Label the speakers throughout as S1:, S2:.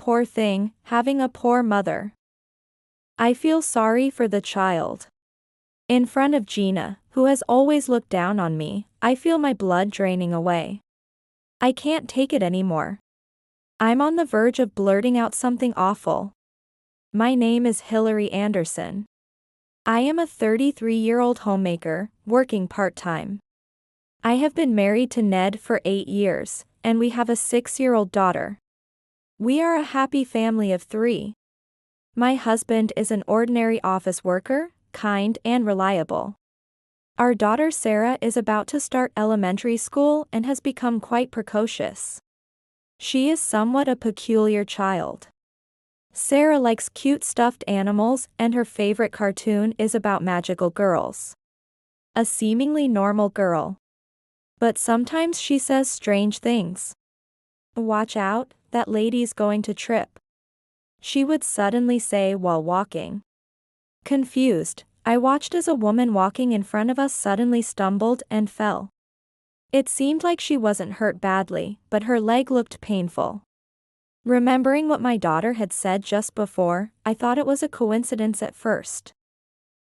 S1: poor thing, having a poor mother. I feel sorry for the child. In front of Gina, who has always looked down on me, I feel my blood draining away. I can't take it anymore. I'm on the verge of blurting out something awful. My name is Hillary Anderson. I am a 33-year-old homemaker, working part-time. I have been married to Ned for 8 years, and we have a 6-year-old daughter. We are a happy family of 3. My husband is an ordinary office worker, kind and reliable. Our daughter Sarah is about to start elementary school and has become quite precocious. She is somewhat a peculiar child. Sarah likes cute stuffed animals and her favorite cartoon is about magical girls. A seemingly normal girl. But sometimes she says strange things. "Watch out, that lady's going to trip," she would suddenly say while walking. Confused, I watched as a woman walking in front of us suddenly stumbled and fell. It seemed like she wasn't hurt badly, but her leg looked painful. Remembering what my daughter had said just before, I thought it was a coincidence at first.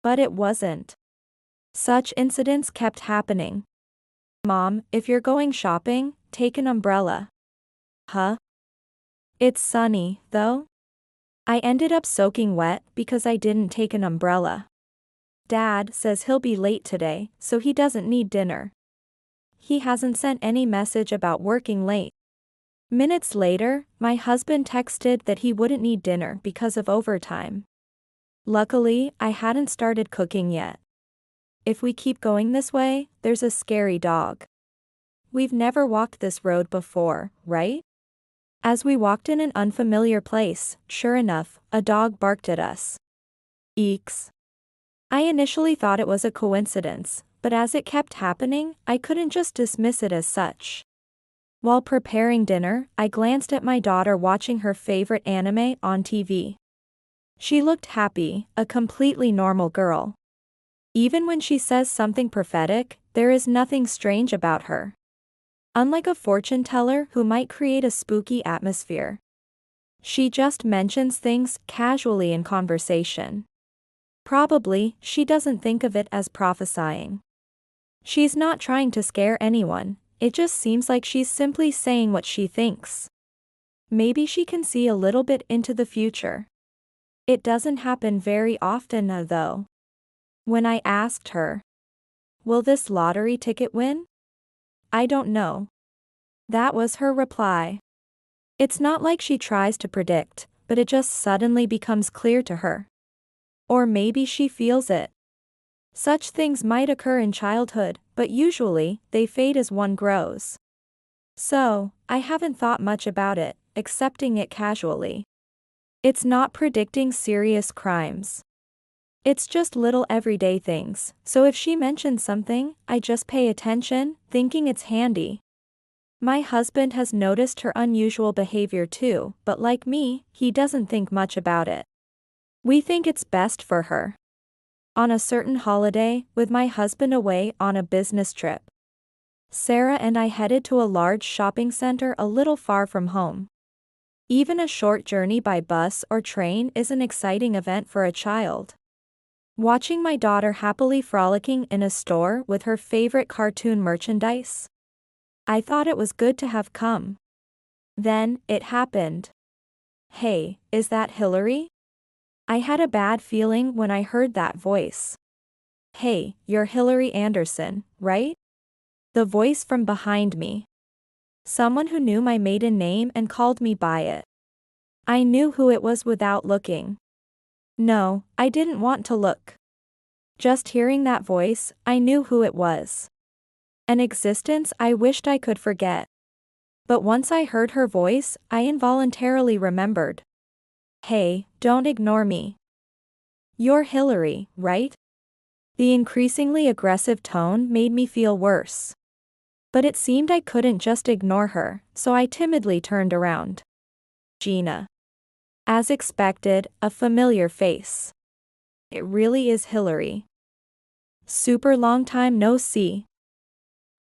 S1: But it wasn't. Such incidents kept happening. "Mom, if you're going shopping, take an umbrella." Huh? It's sunny, though? I ended up soaking wet because I didn't take an umbrella. Dad says he'll be late today, so he doesn't need dinner. He hasn't sent any message about working late. Minutes later, my husband texted that he wouldn't need dinner because of overtime. Luckily, I hadn't started cooking yet. If we keep going this way, there's a scary dog. We've never walked this road before, right? As we walked in an unfamiliar place, sure enough, a dog barked at us. Eeks. I initially thought it was a coincidence, but as it kept happening, I couldn't just dismiss it as such. While preparing dinner, I glanced at my daughter watching her favorite anime on TV. She looked happy, a completely normal girl. Even when she says something prophetic, there is nothing strange about her. Unlike a fortune teller who might create a spooky atmosphere. She just mentions things casually in conversation. Probably, she doesn't think of it as prophesying. She's not trying to scare anyone, it just seems like she's simply saying what she thinks. Maybe she can see a little bit into the future. It doesn't happen very often though. When I asked her, "Will this lottery ticket win?" "I don't know." That was her reply. It's not like she tries to predict, but it just suddenly becomes clear to her. Or maybe she feels it. Such things might occur in childhood, but usually, they fade as one grows. So, I haven't thought much about it, accepting it casually. It's not predicting serious crimes. It's just little everyday things, so if she mentions something, I just pay attention, thinking it's handy. My husband has noticed her unusual behavior too, but like me, he doesn't think much about it. We think it's best for her. On a certain holiday, with my husband away on a business trip, Sarah and I headed to a large shopping center a little far from home. Even a short journey by bus or train is an exciting event for a child. Watching my daughter happily frolicking in a store with her favorite cartoon merchandise, I thought it was good to have come. Then, it happened. "Hey, is that Hillary?" I had a bad feeling when I heard that voice. "Hey, you're Hillary Anderson, right?" The voice from behind me. Someone who knew my maiden name and called me by it. I knew who it was without looking. No, I didn't want to look. Just hearing that voice, I knew who it was. An existence I wished I could forget. But once I heard her voice, I involuntarily remembered. "Hey, don't ignore me. You're Hillary, right?" The increasingly aggressive tone made me feel worse. But it seemed I couldn't just ignore her, so I timidly turned around. Gina. As expected, a familiar face. It really is Hillary. Super long time no see.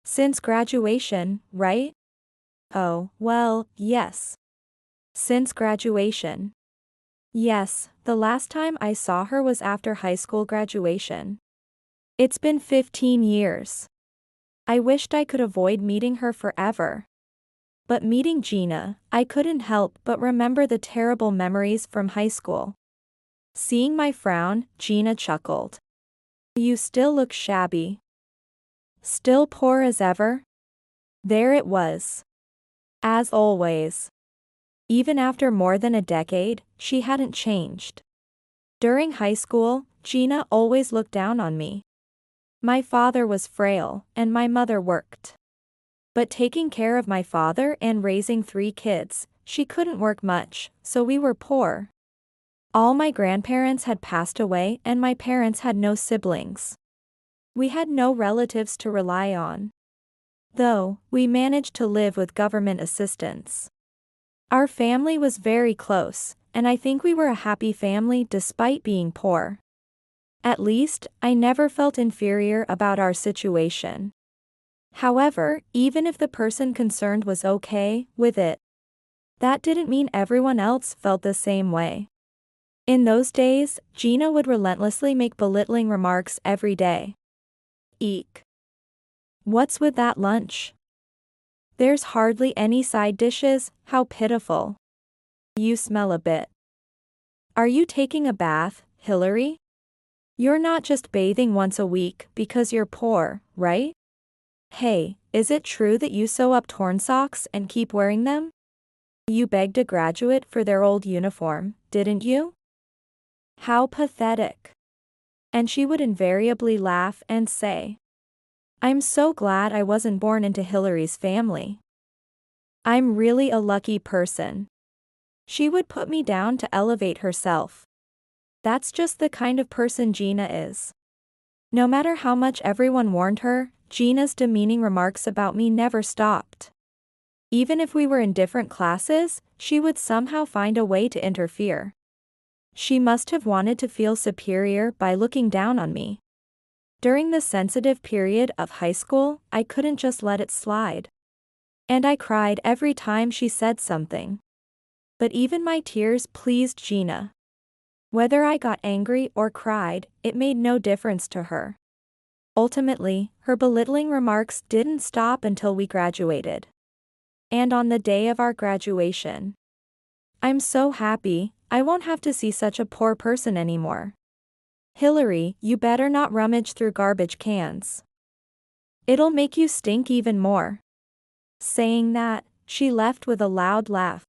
S1: Since graduation, right? Oh, well, yes. Since graduation. Yes, the last time I saw her was after high school graduation. It's been 15 years. I wished I could avoid meeting her forever. But meeting Gina, I couldn't help but remember the terrible memories from high school. Seeing my frown, Gina chuckled. You still look shabby. Still poor as ever? There it was. As always. Even after more than a decade, she hadn't changed. During high school, Gina always looked down on me. My father was frail, and my mother worked. But taking care of my father and raising 3 kids, she couldn't work much, so we were poor. All my grandparents had passed away and my parents had no siblings. We had no relatives to rely on. Though, we managed to live with government assistance. Our family was very close, and I think we were a happy family despite being poor. At least, I never felt inferior about our situation. However, even if the person concerned was okay with it, that didn't mean everyone else felt the same way. In those days, Gina would relentlessly make belittling remarks every day. Eek. What's with that lunch? There's hardly any side dishes, how pitiful. You smell a bit. Are you taking a bath, Hillary? You're not just bathing once a week because you're poor, right? Hey, is it true that you sew up torn socks and keep wearing them? You begged a graduate for their old uniform, didn't you? How pathetic. And she would invariably laugh and say, I'm so glad I wasn't born into Hillary's family. I'm really a lucky person. She would put me down to elevate herself. That's just the kind of person Gina is. No matter how much everyone warned her, Gina's demeaning remarks about me never stopped. Even if we were in different classes, she would somehow find a way to interfere. She must have wanted to feel superior by looking down on me. During the sensitive period of high school, I couldn't just let it slide. And I cried every time she said something. But even my tears pleased Gina. Whether I got angry or cried, it made no difference to her. Ultimately, her belittling remarks didn't stop until we graduated. And on the day of our graduation, I'm so happy, I won't have to see such a poor person anymore. Hillary, you better not rummage through garbage cans. It'll make you stink even more. Saying that, she left with a loud laugh.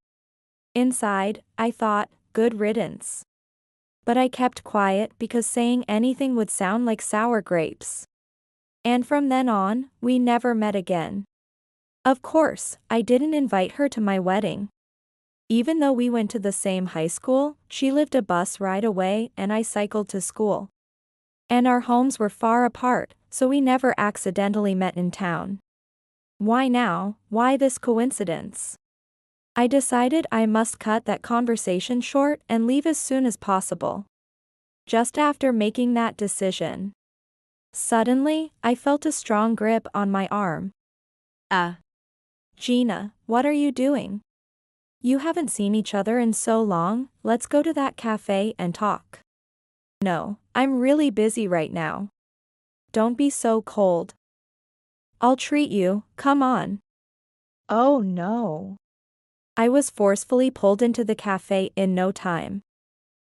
S1: Inside, I thought, good riddance. But I kept quiet because saying anything would sound like sour grapes. And from then on, we never met again. Of course, I didn't invite her to my wedding. Even though we went to the same high school, she lived a bus ride away and I cycled to school. And our homes were far apart, so we never accidentally met in town. Why now? Why this coincidence? I decided I must cut that conversation short and leave as soon as possible. Just after making that decision, suddenly, I felt a strong grip on my arm. Gina, what are you doing? You haven't seen each other in so long, let's go to that cafe and talk. No, I'm really busy right now. Don't be so cold. I'll treat you, come on. Oh no. I was forcefully pulled into the cafe in no time.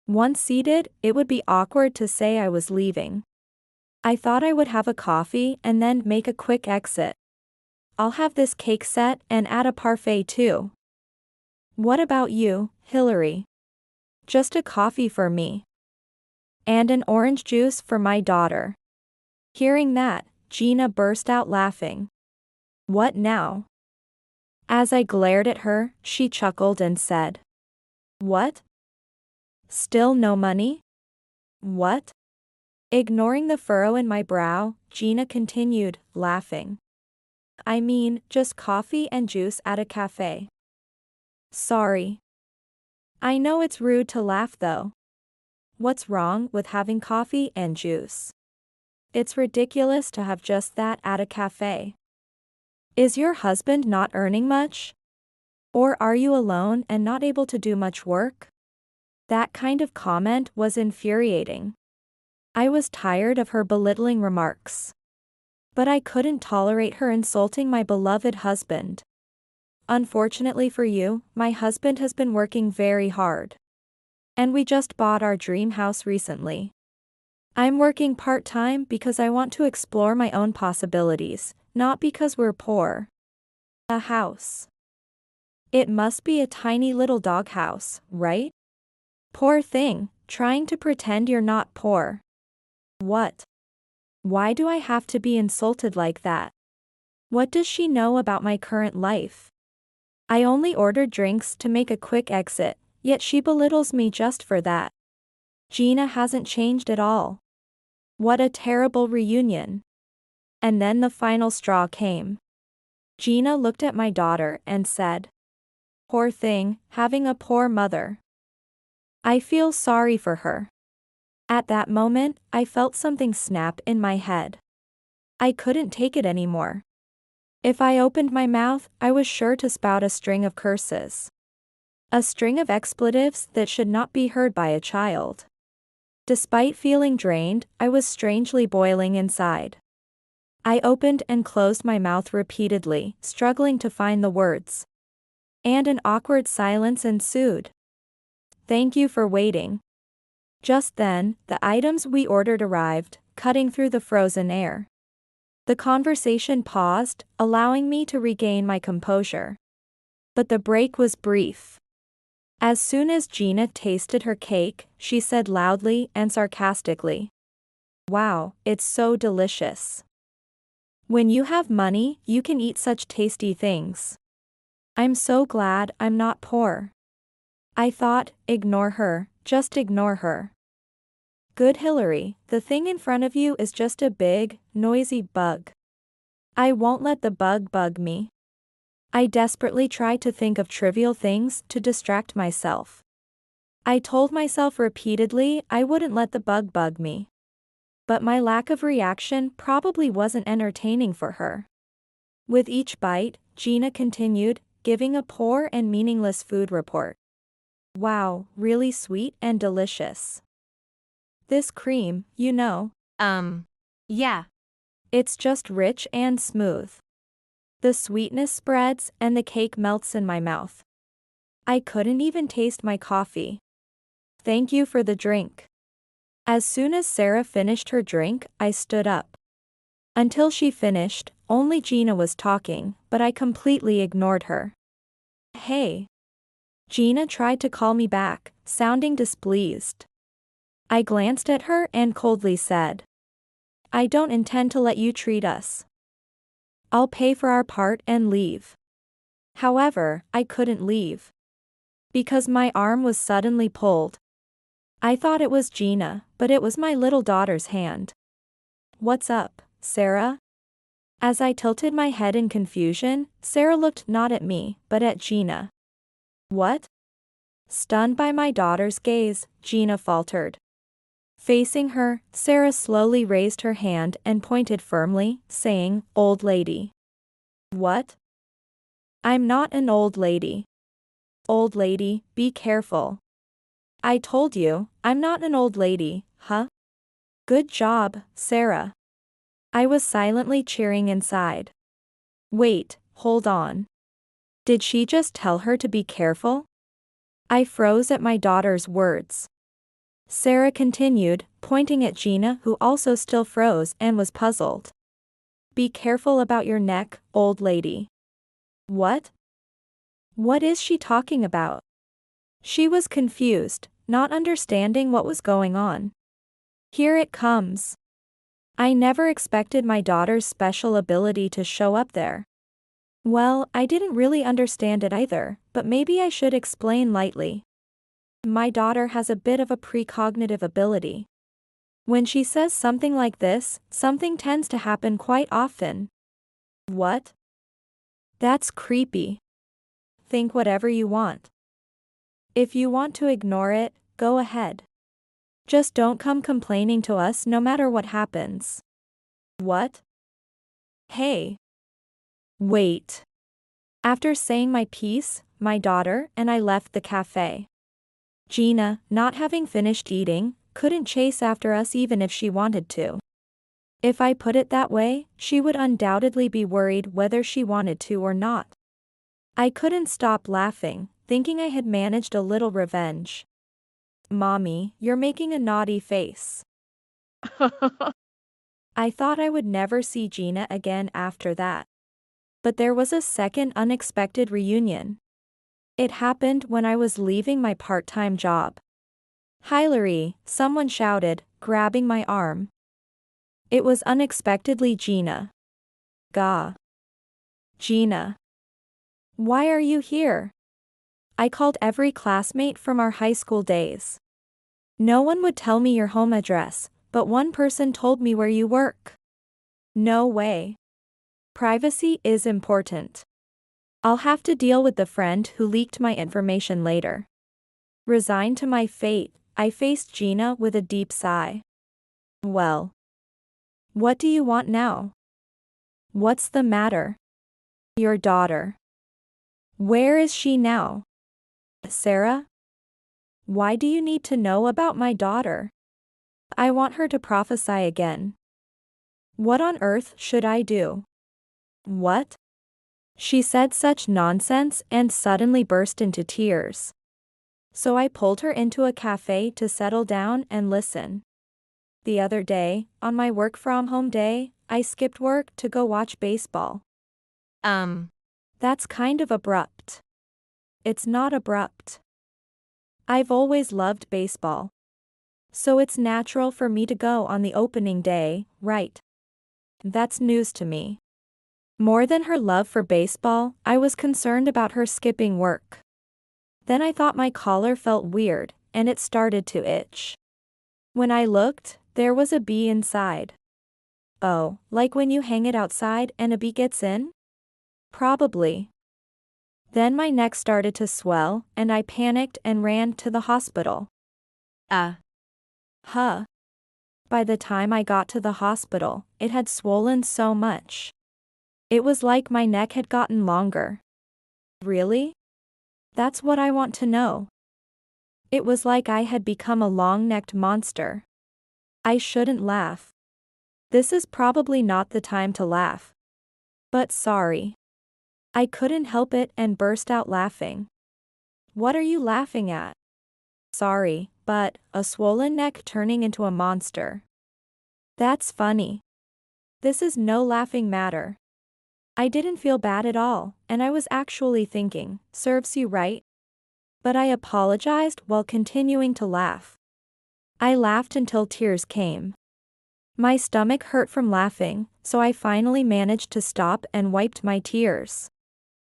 S1: Once seated, it would be awkward to say I was leaving. I thought I would have a coffee and then make a quick exit. I'll have this cake set and add a parfait too. What about you, Hillary? Just a coffee for me. And an orange juice for my daughter. Hearing that, Gina burst out laughing. What now? As I glared at her, she chuckled and said, What? Still no money? What? Ignoring the furrow in my brow, Gina continued, laughing. I mean, just coffee and juice at a cafe. Sorry. I know it's rude to laugh though. What's wrong with having coffee and juice? It's ridiculous to have just that at a cafe. Is your husband not earning much? Or are you alone and not able to do much work? That kind of comment was infuriating. I was tired of her belittling remarks. But I couldn't tolerate her insulting my beloved husband. Unfortunately for you, my husband has been working very hard. And we just bought our dream house recently. I'm working part-time because I want to explore my own possibilities, not because we're poor. A house. It must be a tiny little doghouse, right? Poor thing, trying to pretend you're not poor. What? Why do I have to be insulted like that? What does she know about my current life? I only ordered drinks to make a quick exit, yet she belittles me just for that. Gina hasn't changed at all. What a terrible reunion. And then the final straw came. Gina looked at my daughter and said, "Poor thing, having a poor mother. I feel sorry for her." At that moment, I felt something snap in my head. I couldn't take it anymore. If I opened my mouth, I was sure to spout a string of curses. A string of expletives that should not be heard by a child. Despite feeling drained, I was strangely boiling inside. I opened and closed my mouth repeatedly, struggling to find the words. And an awkward silence ensued. "Thank you for waiting." Just then, the items we ordered arrived, cutting through the frozen air. The conversation paused, allowing me to regain my composure. But the break was brief. As soon as Gina tasted her cake, she said loudly and sarcastically, "Wow, it's so delicious. When you have money, you can eat such tasty things. I'm so glad I'm not poor." I thought, ignore her, just ignore her. Good Hillary, the thing in front of you is just a big, noisy bug. I won't let the bug bug me. I desperately tried to think of trivial things to distract myself. I told myself repeatedly I wouldn't let the bug bug me. But my lack of reaction probably wasn't entertaining for her. With each bite, Gina continued, giving a poor and meaningless food report. "Wow, really sweet and delicious. This cream,
S2: Yeah.
S1: it's just rich and smooth. The sweetness spreads and the cake melts in my mouth. I couldn't even taste my coffee. Thank you for the drink." As soon as Sarah finished her drink, I stood up. Until she finished, only Gina was talking, but I completely ignored her. "Hey." Gina tried to call me back, sounding displeased. I glanced at her and coldly said, "I don't intend to let you treat us. I'll pay for our part and leave." However, I couldn't leave. Because my arm was suddenly pulled. I thought it was Gina, but it was my little daughter's hand. "What's up, Sarah?" As I tilted my head in confusion, Sarah looked not at me, but at Gina. "What?" Stunned by my daughter's gaze, Gina faltered. Facing her, Sarah slowly raised her hand and pointed firmly, saying, "Old lady." "What?" "I'm not an old lady." "Old lady, be careful." "I told you, I'm not an old lady, huh?" "Good job, Sarah." I was silently cheering inside. Wait, hold on. Did she just tell her to be careful? I froze at my daughter's words. Sarah continued, pointing at Gina, who also still froze and was puzzled. "Be careful about your neck, old lady." What? What is she talking about? She was confused, not understanding what was going on. Here it comes. I never expected my daughter's special ability to show up there. Well, I didn't really understand it either, but maybe I should explain lightly. My daughter has a bit of a precognitive ability. When she says something like this, something tends to happen quite often. What? That's creepy. Think whatever you want. If you want to ignore it, go ahead. Just don't come complaining to us no matter what happens. What? Hey. Wait. After saying my piece, my daughter, and I left the cafe. Gina, not having finished eating, couldn't chase after us even if she wanted to. If I put it that way, she would undoubtedly be worried whether she wanted to or not. I couldn't stop laughing, thinking I had managed a little revenge. Mommy, you're making a naughty face. I thought I would never see Gina again after that. But there was a second unexpected reunion. It happened when I was leaving my part-time job. Hilary, someone shouted, grabbing my arm. It was unexpectedly Gina. Gah. Gina. Why are you here? I called every classmate from our high school days. No one would tell me your home address, but one person told me where you work. No way. Privacy is important. I'll have to deal with the friend who leaked my information later. Resigned to my fate, I faced Gina with a deep sigh. Well. What do you want now? What's the matter? Your daughter. Where is she now? Sarah? Why do you need to know about my daughter? I want her to prophesy again. What on earth should I do? What? She said such nonsense and suddenly burst into tears. So I pulled her into a cafe to settle down and listen. The other day, on my work-from-home day, I skipped work to go watch baseball. That's kind of abrupt. It's not abrupt. I've always loved baseball. So it's natural for me to go on the opening day, right? That's news to me. More than her love for baseball, I was concerned about her skipping work. Then I thought my collar felt weird, and it started to itch. When I looked, there was a bee inside. Oh, like when you hang it outside and a bee gets in? Probably. Then my neck started to swell, and I panicked and ran to the hospital. Huh. By the time I got to the hospital, it had swollen so much. It was like my neck had gotten longer. Really? That's what I want to know. It was like I had become a long-necked monster. I shouldn't laugh. This is probably not the time to laugh. But sorry. I couldn't help it and burst out laughing. What are you laughing at? Sorry, but a swollen neck turning into a monster. That's funny. This is no laughing matter. I didn't feel bad at all, and I was actually thinking, serves you right? But I apologized while continuing to laugh. I laughed until tears came. My stomach hurt from laughing, so I finally managed to stop and wiped my tears.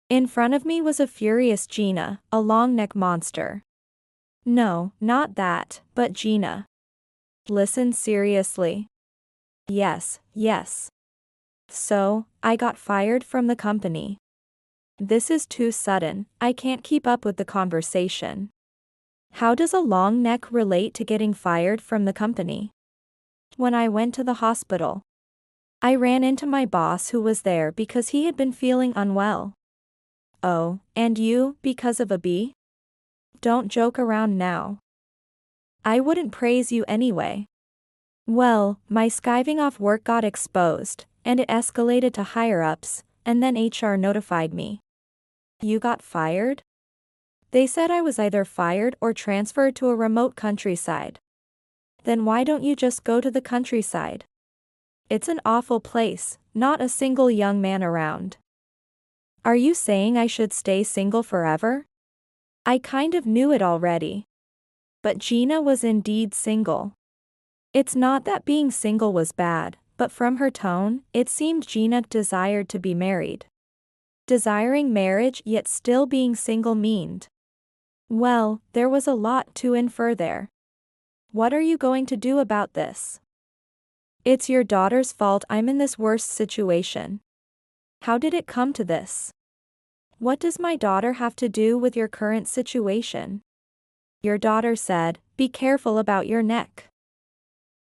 S1: In front of me was a furious Gina, a long-neck monster. No, not that, but Gina. Listen seriously. Yes. So, I got fired from the company. This is too sudden, I can't keep up with the conversation. How does a long neck relate to getting fired from the company? When I went to the hospital, I ran into my boss who was there because he had been feeling unwell. Oh, and you, because of a bee? Don't joke around now. I wouldn't praise you anyway. Well, my skiving off work got exposed, and it escalated to higher-ups, and then HR notified me. You got fired? They said I was either fired or transferred to a remote countryside. Then why don't you just go to the countryside? It's an awful place, not a single young man around. Are you saying I should stay single forever? I kind of knew it already. But Gina was indeed single. It's not that being single was bad, but from her tone, it seemed Gina desired to be married. Desiring marriage yet still being single meaned. Well, there was a lot to infer there. What are you going to do about this? It's your daughter's fault I'm in this worse situation. How did it come to this? What does my daughter have to do with your current situation? Your daughter said, be careful about your neck.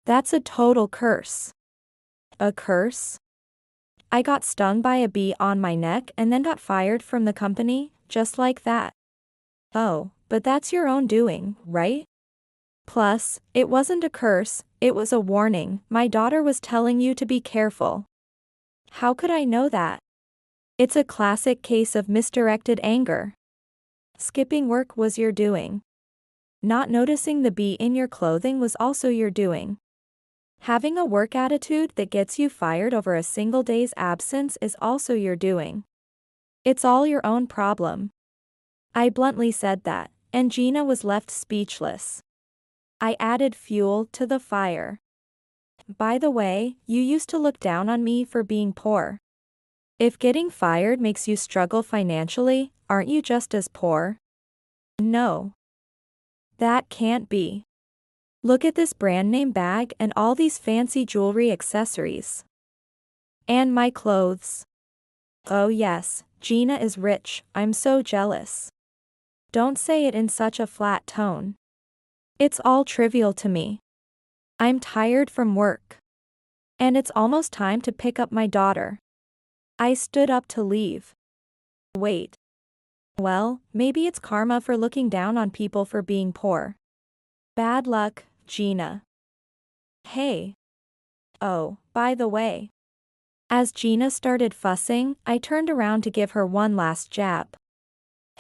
S1: That's a total curse. A curse? I got stung by a bee on my neck and then got fired from the company, just like that. Oh, but that's your own doing, right? Plus, it wasn't a curse, it was a warning. My daughter was telling you to be careful. How could I know that? It's a classic case of misdirected anger. Skipping work was your doing. Not noticing the bee in your clothing was also your doing. Having a work attitude that gets you fired over a single day's absence is also your doing. It's all your own problem. I bluntly said that, and Gina was left speechless. I added fuel to the fire. By the way, you used to look down on me for being poor. If getting fired makes you struggle financially, aren't you just as poor? No. That can't be. Look at this brand name bag and all these fancy jewelry accessories. And my clothes. Oh yes, Gina is rich, I'm so jealous. Don't say it in such a flat tone. It's all trivial to me. I'm tired from work. And it's almost time to pick up my daughter. I stood up to leave. Wait. Well, maybe it's karma for looking down on people for being poor. Bad luck, Gina. Hey. Oh, by the way. As Gina started fussing, I turned around to give her one last jab.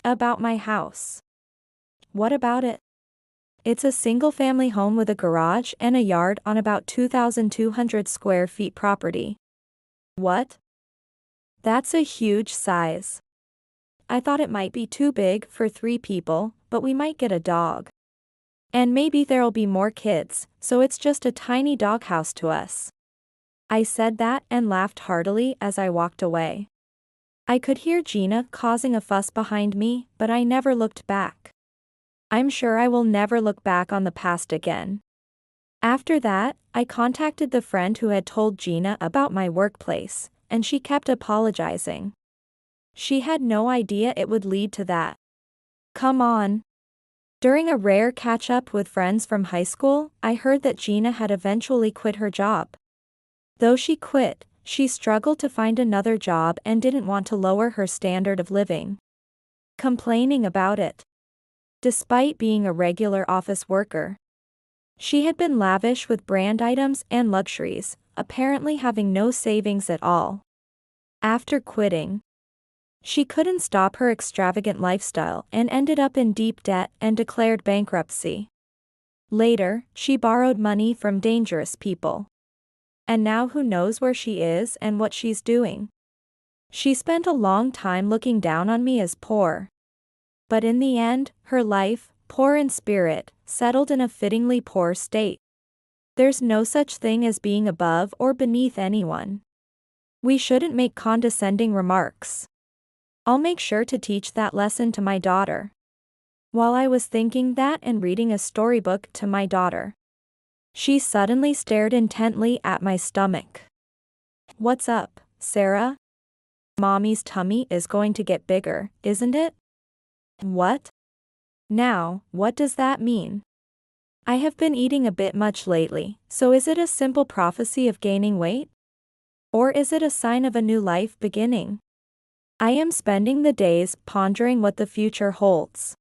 S1: About my house. What about it? It's a single-family home with a garage and a yard on about 2,200 square feet property. What? That's a huge size. I thought it might be too big for 3 people, but we might get a dog. And maybe there'll be more kids, so it's just a tiny doghouse to us. I said that and laughed heartily as I walked away. I could hear Gina causing a fuss behind me, but I never looked back. I'm sure I will never look back on the past again. After that, I contacted the friend who had told Gina about my workplace, and she kept apologizing. She had no idea it would lead to that. Come on. During a rare catch-up with friends from high school, I heard that Gina had eventually quit her job. Though she quit, she struggled to find another job and didn't want to lower her standard of living. Complaining about it. Despite being a regular office worker. She had been lavish with brand items and luxuries, apparently having no savings at all. After quitting, she couldn't stop her extravagant lifestyle and ended up in deep debt and declared bankruptcy. Later, she borrowed money from dangerous people. And now who knows where she is and what she's doing. She spent a long time looking down on me as poor. But in the end, her life, poor in spirit, settled in a fittingly poor state. There's no such thing as being above or beneath anyone. We shouldn't make condescending remarks. I'll make sure to teach that lesson to my daughter. While I was thinking that and reading a storybook to my daughter, she suddenly stared intently at my stomach. What's up, Sarah? Mommy's tummy is going to get bigger, isn't it? What? Now, what does that mean? I have been eating a bit much lately, so is it a simple prophecy of gaining weight? Or is it a sign of a new life beginning? I am spending the days pondering what the future holds.